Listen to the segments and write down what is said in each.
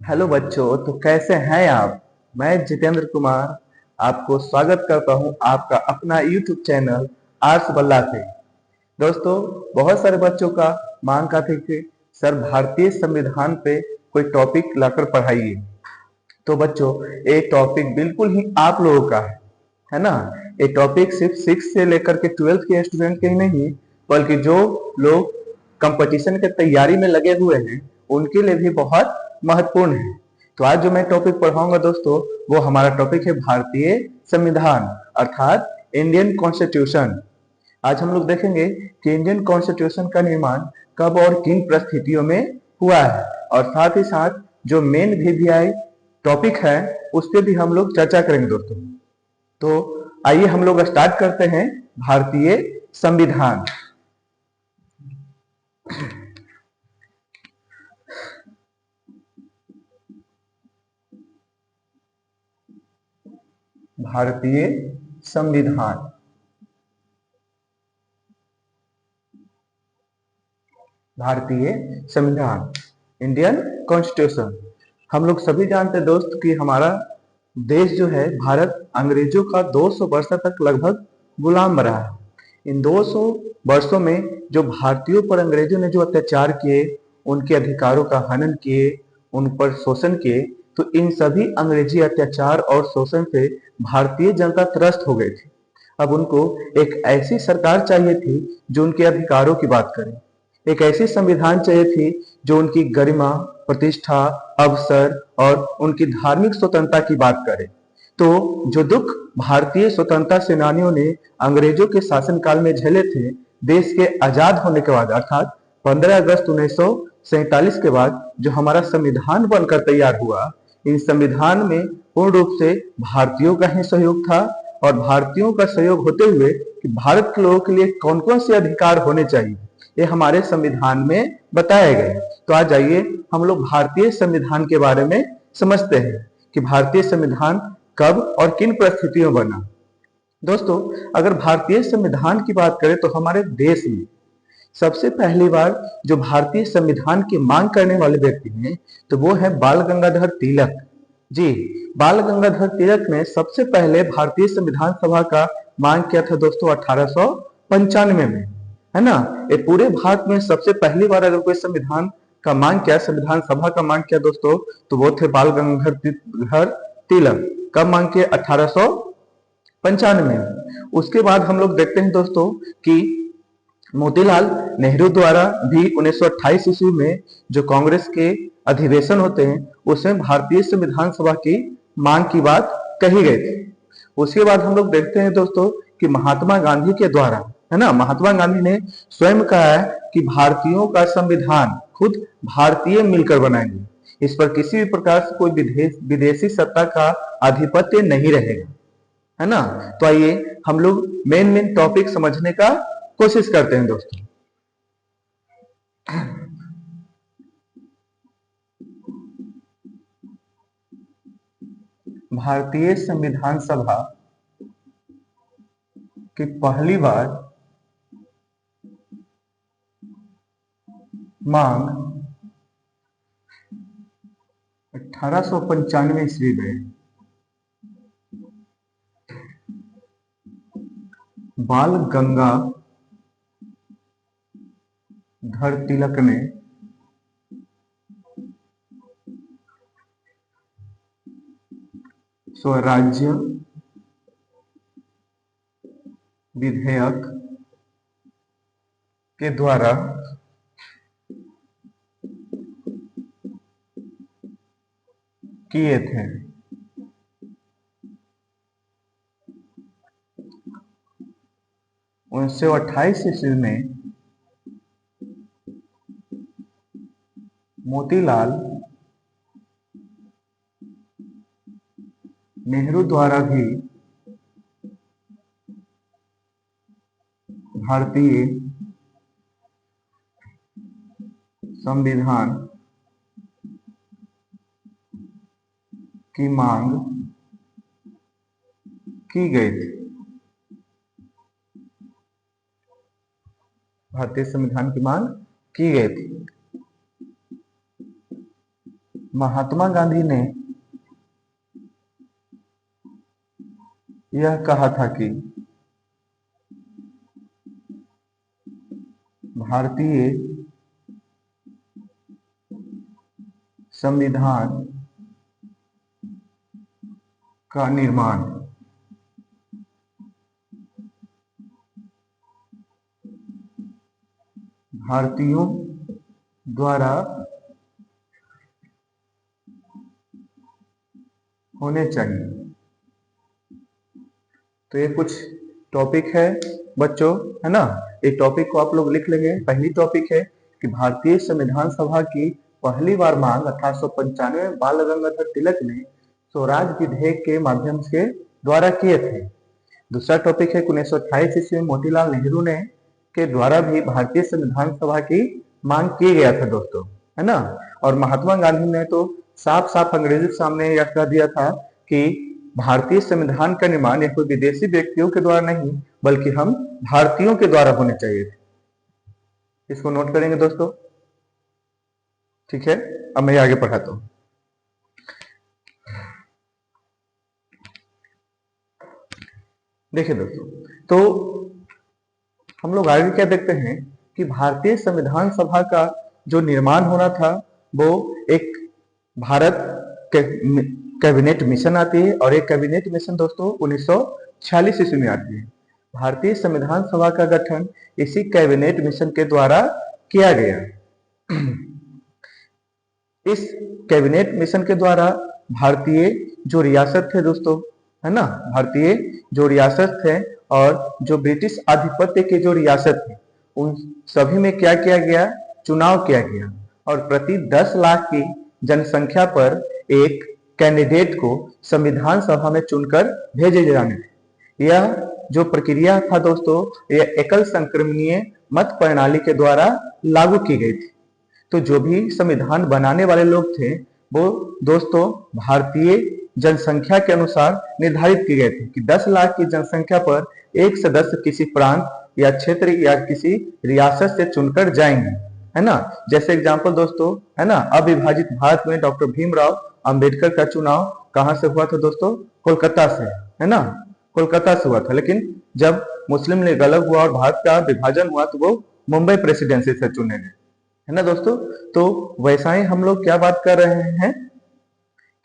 Hello बच्चों, तो कैसे हैं आप। मैं जितेंद्र कुमार आपको स्वागत करता हूं आपका अपना यूट्यूब चैनल आर्ट्स बल्ला से। दोस्तों, बहुत सारे बच्चों का मांग का थी कि सर भारतीय संविधान पे कोई टॉपिक लाकर पढ़ाइए। तो बच्चों, ये टॉपिक बिल्कुल ही आप लोगों का है ना। ये टॉपिक सिर्फ 6 से लेकर के 12th के स्टूडेंट के ही नहीं, बल्कि जो लोग कंपटीशन के तैयारी में लगे हुए हैं उनके लिए भी बहुत महत्वपूर्ण है। तो आज जो मैं टॉपिक पढ़ाऊंगा दोस्तों, वो हमारा टॉपिक है भारतीय संविधान अर्थात इंडियन कॉन्स्टिट्यूशन। आज हम लोग देखेंगे कि इंडियन कॉन्स्टिट्यूशन का निर्माण कब और किन परिस्थितियों में हुआ है, और साथ ही साथ जो मेन वीवीआई टॉपिक है उस पर भी हम लोग चर्चा करेंगे दोस्तों। तो आइए हम लोग स्टार्ट करते हैं भारतीय संविधान। भारतीय संविधान, भारतीय संविधान, इंडियन कॉन्स्टिट्यूशन। हम लोग सभी जानते हैं दोस्त कि हमारा देश जो है भारत अंग्रेजों का 200 वर्षों तक लगभग गुलाम रहा है। इन 200 वर्षों में जो भारतीयों पर अंग्रेजों ने जो अत्याचार किए, उनके अधिकारों का हनन किए, उन पर शोषण किए, तो इन सभी अंग्रेजी अत्याचार और शोषण से भारतीय जनता त्रस्त हो गई थी। अब उनको एक ऐसी सरकार चाहिए थी जो उनके अधिकारों की बात करे, एक ऐसी संविधान चाहिए थी जो उनकी गरिमा, प्रतिष्ठा, अवसर और उनकी धार्मिक स्वतंत्रता की बात करे। तो जो दुख भारतीय स्वतंत्रता सेनानियों ने अंग्रेजों के शासनकाल में झेले थे, देश के आजाद होने के बाद अर्थात 15 अगस्त 1947 के बाद जो हमारा संविधान बनकर तैयार हुआ, इन संविधान में पूर्ण रूप से भारतीयों का ही सहयोग था। और भारतीयों का सहयोग होते हुए कि भारत के लोगों के लिए कौन कौन से अधिकार होने चाहिए, ये हमारे संविधान में बताए गए। तो आज आइए हम लोग भारतीय संविधान के बारे में समझते हैं कि भारतीय संविधान कब और किन परिस्थितियों में बना। दोस्तों, अगर भारतीय संविधान की बात करें तो हमारे देश में सबसे पहली बार जो भारतीय संविधान की मांग करने वाले व्यक्ति हैं, तो वो है बाल गंगाधर तिलक जी। बाल गंगाधर तिलक ने सबसे पहले भारतीय संविधान सभा का मांग किया था दोस्तों 1895 में, है ना। ये पूरे भारत में सबसे पहली बार अगर कोई संविधान का मांग किया, संविधान सभा का मांग किया दोस्तों, तो वो थे बाल गंगाधर तिलक। कब मांग किए? 1895 में। उसके बाद हम लोग देखते हैं दोस्तों कि मोतीलाल नेहरू द्वारा भी 1928 ईस्वी में जो कांग्रेस के अधिवेशन होते हैं उसमें भारतीय संविधान सभा की मांग की बात कही गई थी। उसके बाद हम लोग देखते हैं दोस्तों कि महात्मा गांधी के द्वारा, है ना, महात्मा गांधी ने स्वयं कहा है कि भारतीयों का संविधान खुद भारतीय मिलकर बनाएंगे, इस पर किसी भी प्रकार से कोई विदेशी सत्ता का आधिपत्य नहीं रहेगा, है ना। तो आइए हम लोग मेन मेन टॉपिक समझने का कोशिश करते हैं दोस्तों। भारतीय संविधान सभा की पहली बार मांग 1895 ईस्वी में बाल गंगाधर तिलक ने स्वराज्य विधेयक के द्वारा किए थे। 1928 ईस्वी में मोतीलाल नेहरू द्वारा भी भारतीय संविधान की मांग की गई थी। भारतीय संविधान की मांग की गई थी। महात्मा गांधी ने यह कहा था कि भारतीय संविधान का निर्माण भारतीयों द्वारा होने चाहिए। तो ये कुछ टॉपिक है बच्चों, है ना। एक टॉपिक को आप लोग लिख लेंगे। पहली टॉपिक है कि भारतीय संविधान सभा की पहली बार मांग 1895 में बाल गंगाधर तिलक ने स्वराज विधेयक के माध्यम से द्वारा किए थे। दूसरा टॉपिक है 1928 ईस्वी में मोतीलाल नेहरू ने के द्वारा भी भारतीय संविधान सभा की मांग किया गया था दोस्तों, है ना। और महात्मा गांधी ने तो साफ साफ अंग्रेजों के सामने यह कह दिया था कि भारतीय संविधान का निर्माण या कोई विदेशी व्यक्तियों के द्वारा नहीं बल्कि हम भारतीयों के द्वारा होने चाहिए थे। इसको नोट करेंगे दोस्तों, ठीक है। अब मैं आगे पढ़ाता हूं। देखिए दोस्तों, तो हम लोग आगे क्या देखते हैं कि भारतीय संविधान सभा का जो निर्माण होना था वो एक भारत कैबिनेट मिशन आती है, और एक कैबिनेट मिशन दोस्तों 1946 ईस्वी में आती है। भारतीय संविधान सभा का गठन इसी कैबिनेट मिशन के द्वारा किया गया। इस कैबिनेट मिशन के द्वारा भारतीय जो रियासत थे दोस्तों, है ना, भारतीय जो रियासत थे और जो ब्रिटिश आधिपत्य के जो रियासत थे उन सभी में क्या किया गया, चुनाव किया गया। और प्रति 10 लाख की जनसंख्या पर एक कैंडिडेट को संविधान सभा में चुनकर भेजे जाने थे। यह जो प्रक्रिया था दोस्तों, यह एकल संक्रमणीय मत प्रणाली के द्वारा लागू की गई थी। तो जो भी संविधान बनाने वाले लोग थे वो दोस्तों भारतीय जनसंख्या के अनुसार निर्धारित किए गए थे कि 10 लाख की जनसंख्या पर एक सदस्य किसी प्रांत या क्षेत्र या किसी रियासत से चुनकर जाएंगे, है ना। जैसे एग्जांपल दोस्तों, है ना, अविभाजित भारत में डॉक्टर भीमराव अंबेडकर का चुनाव कहां से हुआ था दोस्तों, कोलकाता से, है ना, कोलकाता से हुआ था। लेकिन जब मुस्लिम लीग अलग हुआ और भारत का विभाजन हुआ तो वो मुंबई प्रेसिडेंसी से चुने गए, है ना दोस्तों। तो वैसा ही हम लोग क्या बात कर रहे हैं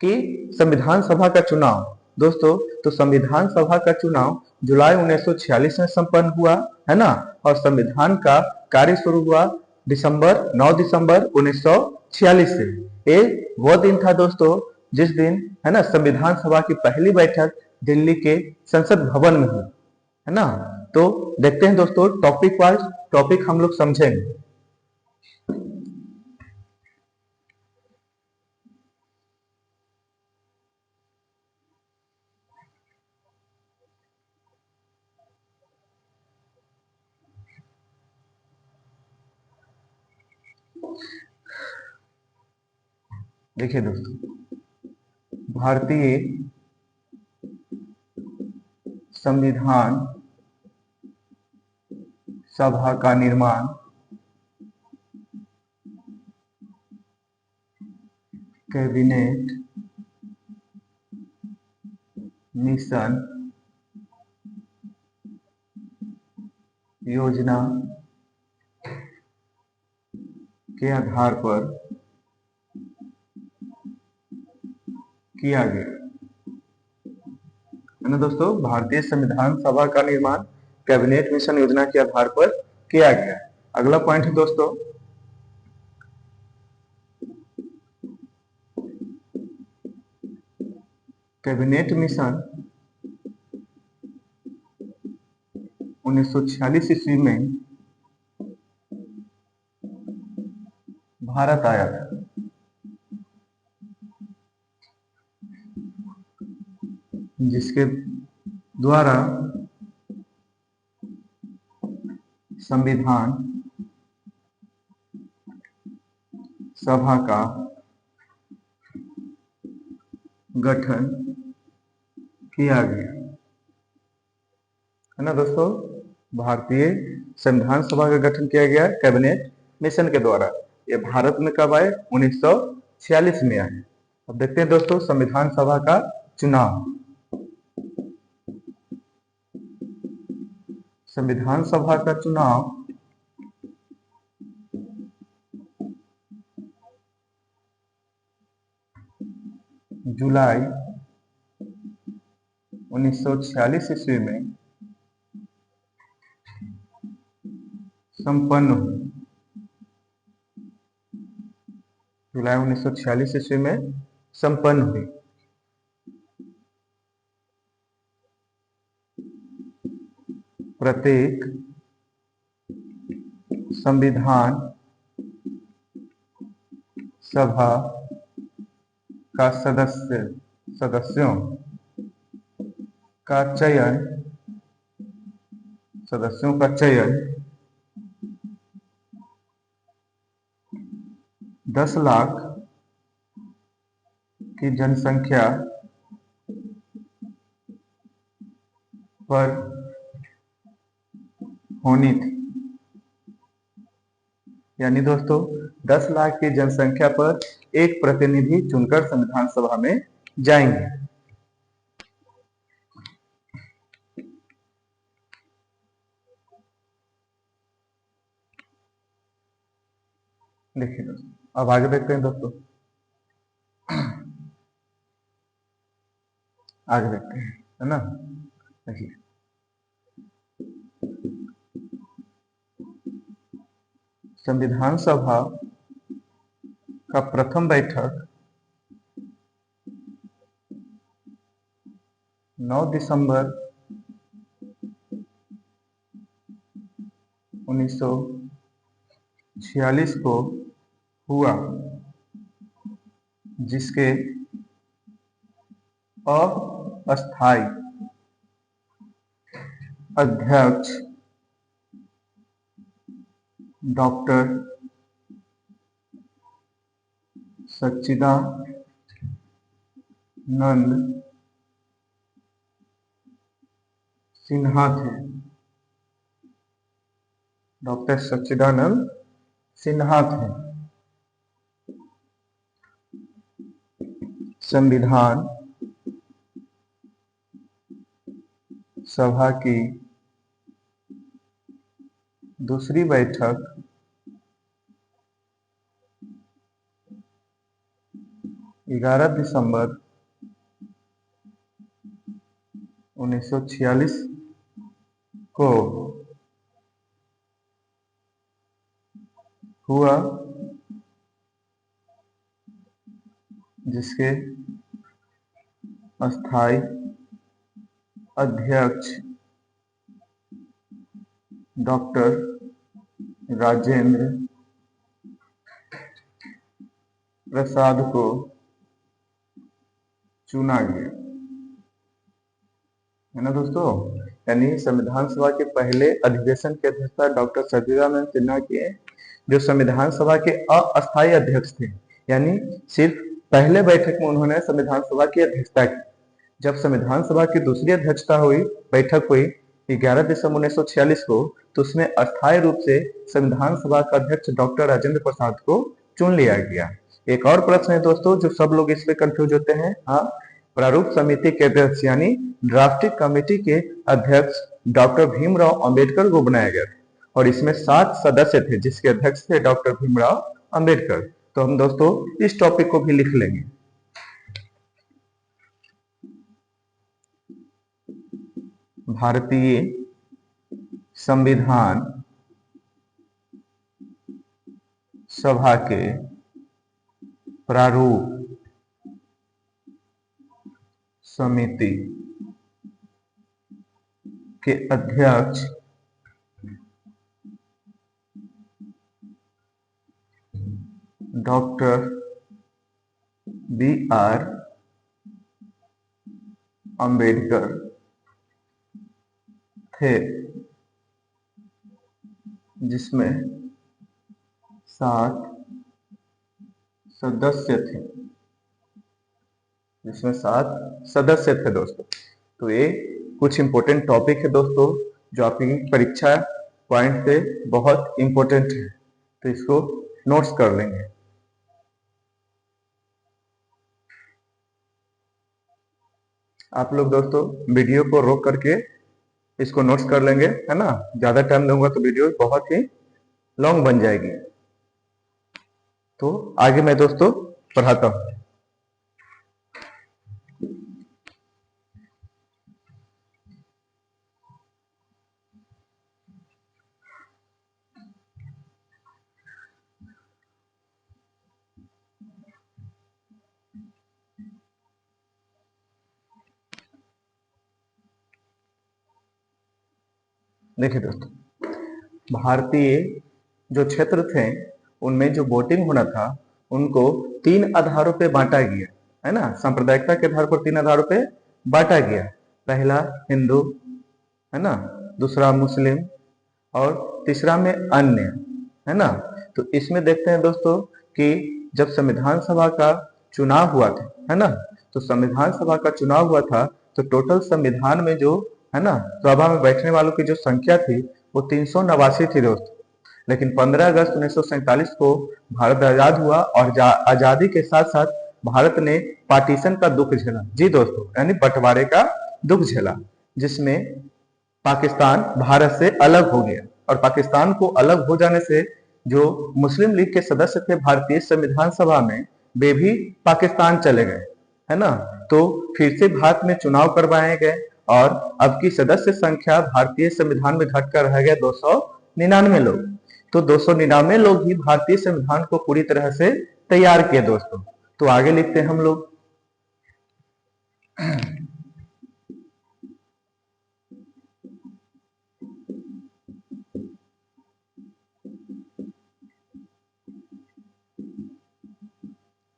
कि संविधान सभा का चुनाव दोस्तों, तो संविधान सभा का चुनाव जुलाई 1946 में संपन्न हुआ, है ना। और संविधान का कार्य शुरू हुआ 9 दिसंबर 1946 से। ये वो दिन था दोस्तों जिस दिन, है ना, संविधान सभा की पहली बैठक दिल्ली के संसद भवन में हुई, है ना। तो देखते हैं दोस्तों, टॉपिक वाइज टॉपिक हम लोग समझेंगे। देखिए दोस्तों, भारतीय संविधान सभा का निर्माण कैबिनेट मिशन योजना के आधार पर किया गया, है ना दोस्तों। भारतीय संविधान सभा का निर्माण कैबिनेट मिशन योजना के आधार पर किया गया। अगला पॉइंट है दोस्तों, कैबिनेट मिशन 1946 ईस्वी में भारत आया था। जिसके द्वारा संविधान सभा का गठन किया गया, है ना दोस्तों। भारतीय संविधान सभा का गठन किया गया कैबिनेट मिशन के द्वारा। ये भारत में कब आए, 1946 में आए। अब देखते हैं दोस्तों संविधान सभा का चुनाव। संविधान सभा का चुनाव जुलाई 1946 ईस्वी में संपन्न हुई। जुलाई 1946 ईस्वी में संपन्न हुई। प्रत्येक संविधान सभा का सदस्यों का चयन 10 लाख की जनसंख्या पर होनी थी। यानी दोस्तों 10 लाख की जनसंख्या पर एक प्रतिनिधि चुनकर संविधान सभा में जाएंगे। देखिए दोस्तों, अब आगे देखते हैं दोस्तों, आगे देखते हैं, है ना। देखिए संविधान सभा का प्रथम बैठक 9 दिसंबर 1946 को हुआ, जिसके अस्थायी अध्यक्ष डॉक्टर सच्चिदानंद सिन्हा थे। डॉक्टर सच्चिदानंद सिन्हा थे। संविधान सभा की दूसरी बैठक 11 दिसंबर 1946 को हुआ, जिसके अस्थायी अध्यक्ष डॉक्टर राजेंद्र प्रसाद को चुना गया, है ना दोस्तों। यानी संविधान सभा के पहले अधिवेशन की अध्यक्षता डॉक्टर सच्चिदानंद सिन्हा की है, जो संविधान सभा के अस्थायी अध्यक्ष थे। यानी सिर्फ पहले बैठक में उन्होंने संविधान सभा की अध्यक्षता की। जब संविधान सभा की दूसरी अध्यक्षता हुई, बैठक हुई 11 दिसंबर 1946 को, तो उसमें अस्थायी रूप से संविधान सभा का अध्यक्ष डॉक्टर राजेंद्र प्रसाद को चुन लिया गया। एक और प्रश्न है दोस्तों, जो सब लोग इसमें कंफ्यूज होते हैं। हाँ, प्रारूप समिति के अध्यक्ष यानी ड्राफ्टिंग कमेटी के अध्यक्ष डॉक्टर भीमराव अंबेडकर को बनाया गया था, और इसमें 7 सदस्य थे, जिसके अध्यक्ष थे डॉक्टर भीमराव अंबेडकर। तो हम दोस्तों इस टॉपिक को भी लिख लेंगे। भारतीय संविधान सभा के प्रारूप समिति के अध्यक्ष डॉक्टर B.R. अंबेडकर थे, जिसमें 7 सदस्य थे, दोस्तों। तो ये कुछ इंपॉर्टेंट टॉपिक है दोस्तों, जो आपकी परीक्षा पॉइंट से बहुत इंपॉर्टेंट है, तो इसको नोट्स कर लेंगे। आप लोग दोस्तों वीडियो को रोक करके इसको नोट्स कर लेंगे, है ना। ज्यादा टाइम दूंगा तो वीडियो बहुत ही लॉन्ग बन जाएगी। तो आगे मैं दोस्तों पढ़ाता हूं। देखिए दोस्तों, भारतीय जो क्षेत्र थे उनमें जो वोटिंग होना था उनको 3 आधारों पे बांटा गया, है ना। सांप्रदायिकता के आधार पर 3 आधारों पे बांटा गया। पहला हिंदू, है ना, दूसरा मुस्लिम और तीसरा में अन्य, है ना। तो इसमें देखते हैं दोस्तों कि जब संविधान सभा का चुनाव हुआ था, है ना, तो संविधान सभा का चुनाव हुआ था तो टोटल संविधान में जो, है ना, सभा में बैठने वालों की जो संख्या थी वो 389 थी दोस्तों। लेकिन 15 अगस्त 1947 को भारत आजाद हुआ और आजादी के साथ साथ भारत ने पार्टीशन का दुख झेला। जी दोस्तों, यानी बंटवारे का दुख झेला, जिसमें पाकिस्तान भारत से अलग हो गया। और पाकिस्तान को अलग हो जाने से जो मुस्लिम लीग के सदस्य थे भारतीय संविधान सभा में, वे भी पाकिस्तान चले गए, है ना। तो फिर से भारत में चुनाव करवाए गए और अब की सदस्य संख्या भारतीय संविधान में घटकर रह गए 299 लोग। तो 299 लोग ही भारतीय संविधान को पूरी तरह से तैयार किए दोस्तों। तो आगे लिखते हैं हम लोग।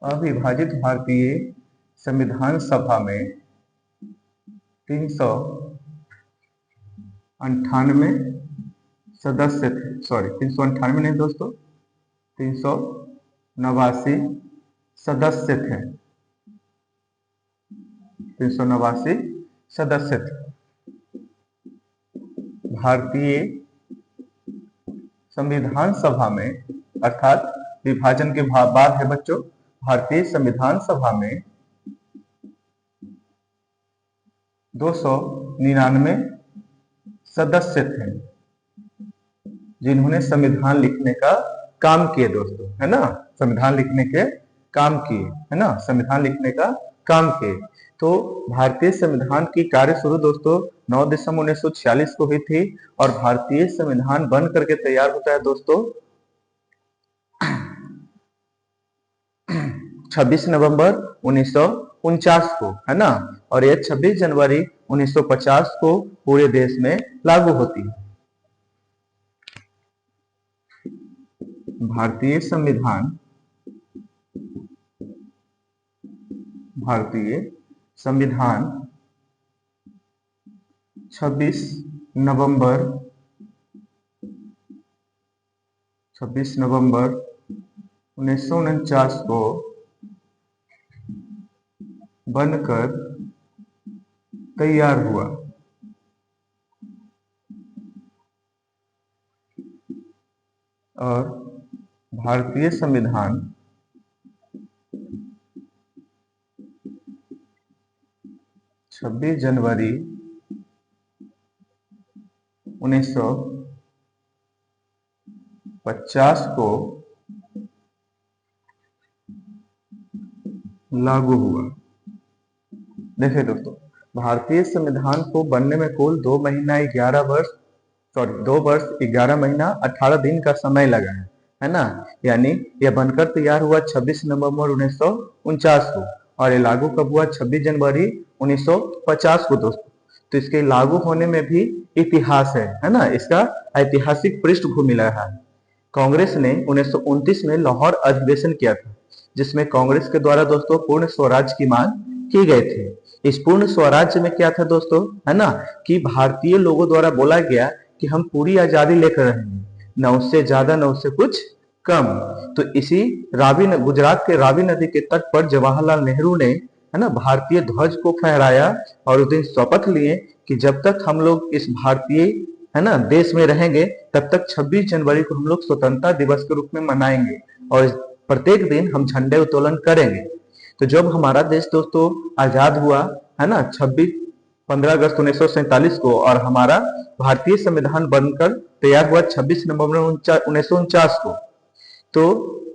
अविभाजित भारतीय संविधान सभा में 398 सदस्य थे। सॉरी, 398 नहीं दोस्तों, 389 सदस्य थे। 389 सदस्य थे। भारतीय संविधान सभा में, अर्थात विभाजन के बाद है बच्चों, भारतीय संविधान सभा में 299 सदस्य थे जिन्होंने संविधान लिखने का काम किए दोस्तों, है ना। संविधान लिखने के काम किए, है ना, संविधान लिखने का काम किए। तो भारतीय संविधान की कार्य शुरू दोस्तों 9 दिसंबर 1946 को हुई थी और भारतीय संविधान बन करके तैयार होता है दोस्तों 26 नवंबर 1949 को, है ना। और यह 26 जनवरी 1950 को पूरे देश में लागू होती है। भारतीय संविधान 26 नवंबर 1949 को बनकर तैयार हुआ। और भारतीय संविधान 26 जनवरी 1950 को लागू हुआ। देखिए दोस्तों, भारतीय संविधान को बनने में कुल 2 वर्ष 11 महीना 18 दिन का समय लगा है ना। यानी यह बनकर तैयार हुआ 26 नवंबर 1949 को और ये लागू कब हुआ? 26 जनवरी 1950 को दोस्तों। तो इसके लागू होने में भी इतिहास है ना, इसका ऐतिहासिक पृष्ठभूमि रहा है। कांग्रेस ने 1929 में लाहौर अधिवेशन किया था, जिसमें कांग्रेस के द्वारा दोस्तों पूर्ण स्वराज की मांग की गई थी। इस पूर्ण स्वराज्य में क्या था दोस्तों, है ना, कि भारतीय लोगों द्वारा बोला गया कि हम पूरी आजादी लेकर रहेंगे, न उससे ज्यादा न उससे कुछ कम। तो इसी गुजरात के रावी नदी के तट पर जवाहरलाल नेहरू ने, है ना, भारतीय ध्वज को फहराया और उस दिन शपथ लिए कि जब तक हम लोग इस भारतीय, है ना, देश में रहेंगे तब तक 26 जनवरी को हम लोग स्वतंत्रता दिवस के रूप में मनाएंगे और प्रत्येक दिन हम झंडे उत्तोलन करेंगे। तो जब हमारा देश दोस्तों आजाद हुआ है ना 15 अगस्त 1947 को, और हमारा भारतीय संविधान बनकर तैयार हुआ 26 नवंबर 1949 को। तो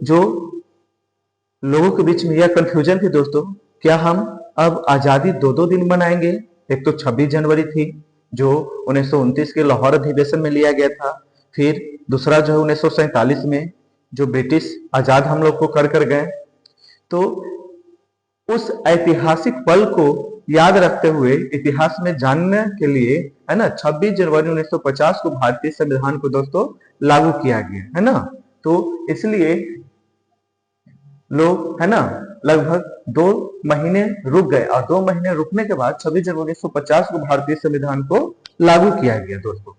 जो लोगों के बीच में यह कंफ्यूजन थी दोस्तों, क्या हम अब आजादी दो दो दिन मनाएंगे? एक तो 26 जनवरी थी जो 1929 के लाहौर अधिवेशन में लिया गया था, फिर दूसरा जो है 1947 में जो ब्रिटिश आजाद हम लोग को कर गए। तो उस ऐतिहासिक पल को याद रखते हुए इतिहास में जानने के लिए, है ना, 26 जनवरी 1950 को भारतीय संविधान को दोस्तों लागू किया गया, है ना। तो इसलिए लोग, है ना, लगभग 2 महीने रुक गए, और 2 महीने रुकने के बाद 26 जनवरी 1950 को भारतीय संविधान को लागू किया गया दोस्तों।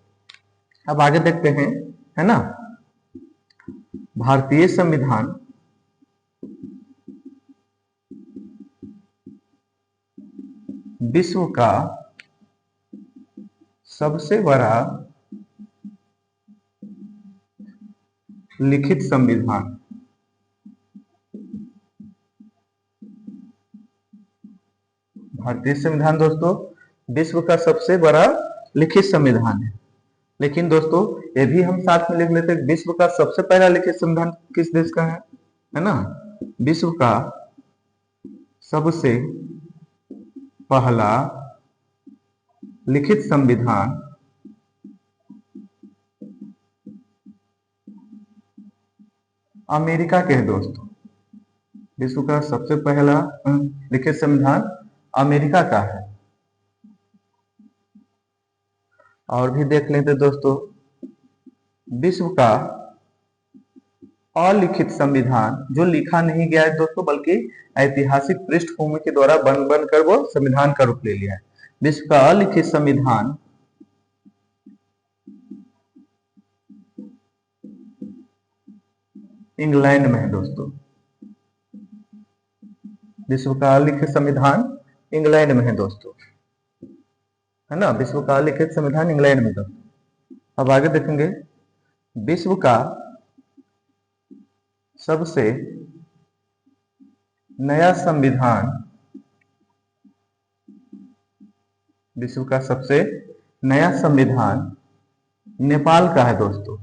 अब आगे देखते हैं, है ना, भारतीय संविधान विश्व का सबसे बड़ा लिखित संविधान। भारतीय संविधान दोस्तों विश्व का सबसे बड़ा लिखित संविधान है। लेकिन दोस्तों ये भी हम साथ में लिख लेते हैं, विश्व का सबसे पहला लिखित संविधान किस देश का है ना। विश्व का सबसे पहला लिखित संविधान अमेरिका के है दोस्तों। विश्व का सबसे पहला लिखित संविधान अमेरिका का है। और भी देख लेते दोस्तों, विश्व का अलिखित संविधान जो लिखा नहीं गया है दोस्तों, बल्कि ऐतिहासिक पृष्ठभूमि के द्वारा बन बनकर वो संविधान का रूप ले लिया है। विश्व का अलिखित संविधान इंग्लैंड में है दोस्तों। विश्व का लिखित संविधान इंग्लैंड में है दोस्तों, है ना। विश्व का लिखित संविधान इंग्लैंड में दोस्तों। अब आगे देखेंगे, विश्व का सबसे नया संविधान, विश्व का सबसे नया संविधान नेपाल का है दोस्तों।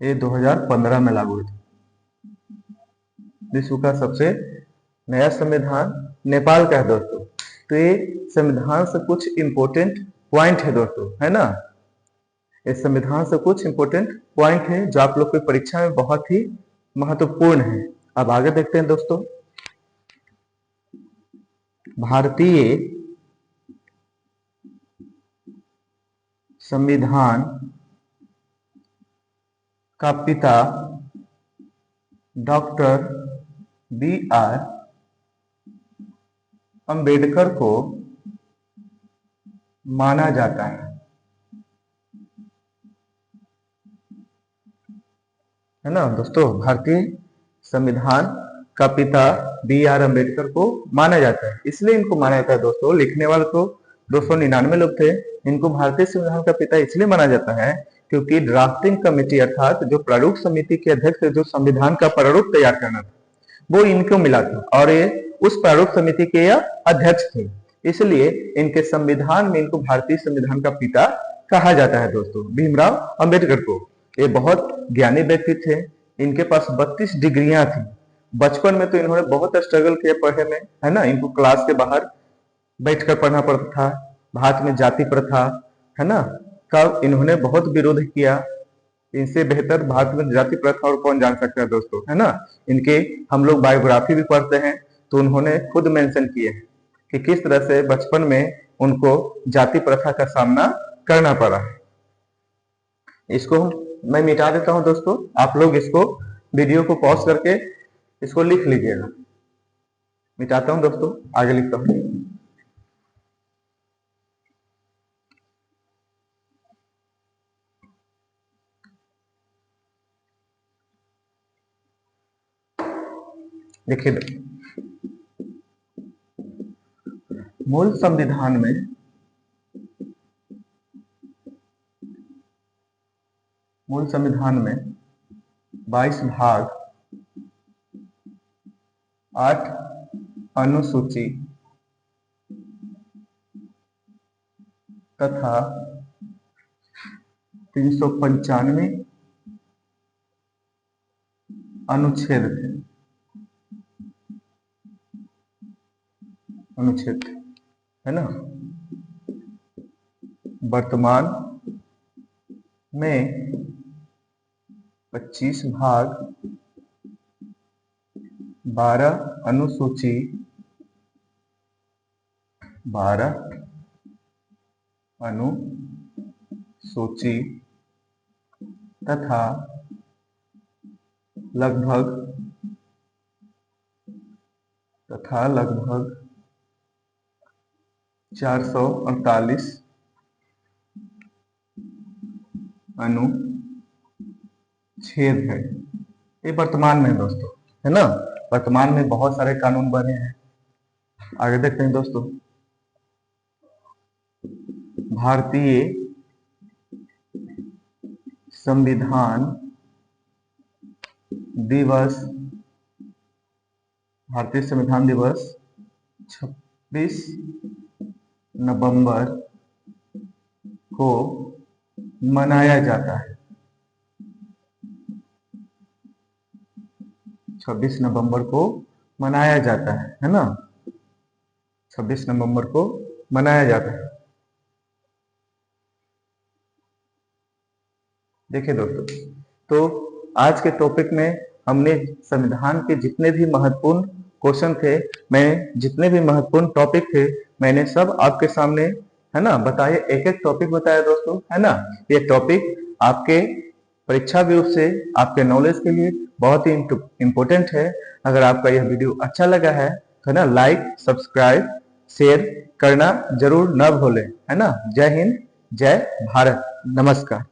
ये 2015 में लागू हुई थी। विश्व का सबसे नया संविधान नेपाल का है दोस्तों। तो ये संविधान से कुछ इंपोर्टेंट पॉइंट है दोस्तों, है ना। इस संविधान से कुछ इंपोर्टेंट पॉइंट है जो आप लोग की परीक्षा में बहुत ही महत्वपूर्ण है। अब आगे देखते हैं दोस्तों, भारतीय संविधान का पिता डॉक्टर B.R. अंबेडकर को माना जाता है ना दोस्तों। भारतीय संविधान का पिता B.R. अंबेडकर को माना जाता है। इसलिए इनको माना जाता है दोस्तों, लिखने वाले तो 299 लोग थे। इनको भारतीय संविधान का पिता इसलिए माना जाता है क्योंकि ड्राफ्टिंग कमेटी अर्थात जो प्रारूप समिति के अध्यक्ष, जो संविधान का प्रारूप तैयार करना था, वो इनको मिला था, और ये उस प्रारूप समिति के अध्यक्ष थे। इसलिए इनके संविधान में इनको भारतीय संविधान का पिता कहा जाता है दोस्तों, भीमराव अंबेडकर को। ये बहुत ज्ञानी व्यक्ति थे। इनके पास 32 डिग्रियां थी। बचपन में तो इन्होंने बहुत स्ट्रगल किया पढ़ने में, है ना। इनको क्लास के बाहर बैठकर पढ़ना पड़ता था। भारत में जाति प्रथा, है ना, का इन्होंने बहुत विरोध किया। इनसे बेहतर भारत में जाति प्रथा और कौन जान सकता है दोस्तों, है ना। इनके हम लोग बायोग्राफी भी पढ़ते हैं तो उन्होंने खुद मेंशन किए हैं कि किस तरह से बचपन में उनको जाति प्रथा का सामना करना पड़ा है। इसको मैं मिटा देता हूं दोस्तों, आप लोग इसको वीडियो को पॉज करके इसको लिख लीजिएगा। मिटाता हूं दोस्तों, आगे लिखता हूं। देखिए, मूल संविधान में मूल संविधान में 22 भाग 8 अनुसूची तथा 395 अनुच्छेद थे। अनुच्छेद है ना। वर्तमान में 25 भाग 12 अनुसूची 12 अनुसूची तथा लगभग 448 अनुच्छेद है। ये वर्तमान में दोस्तों है ना। वर्तमान में बहुत सारे कानून बने हैं। आगे देखते हैं दोस्तों। भारतीय संविधान दिवस 26 नवंबर को मनाया जाता है। 26 नवंबर को मनाया जाता है ना। 26 नवंबर को मनाया जाता है। देखिए दोस्तों, तो आज के टॉपिक में हमने संविधान के जितने भी महत्वपूर्ण क्वेश्चन थे, मैं जितने भी महत्वपूर्ण टॉपिक थे, मैंने सब आपके सामने है ना बताए। एक एक टॉपिक बताया दोस्तों है ना। ये टॉपिक आपके परीक्षा व्यू से आपके नॉलेज के लिए बहुत ही इंपॉर्टेंट है। अगर आपका यह वीडियो अच्छा लगा है तो है ना लाइक, सब्सक्राइब, शेयर करना जरूर न भूलें है ना। जय हिंद, जय भारत, नमस्कार।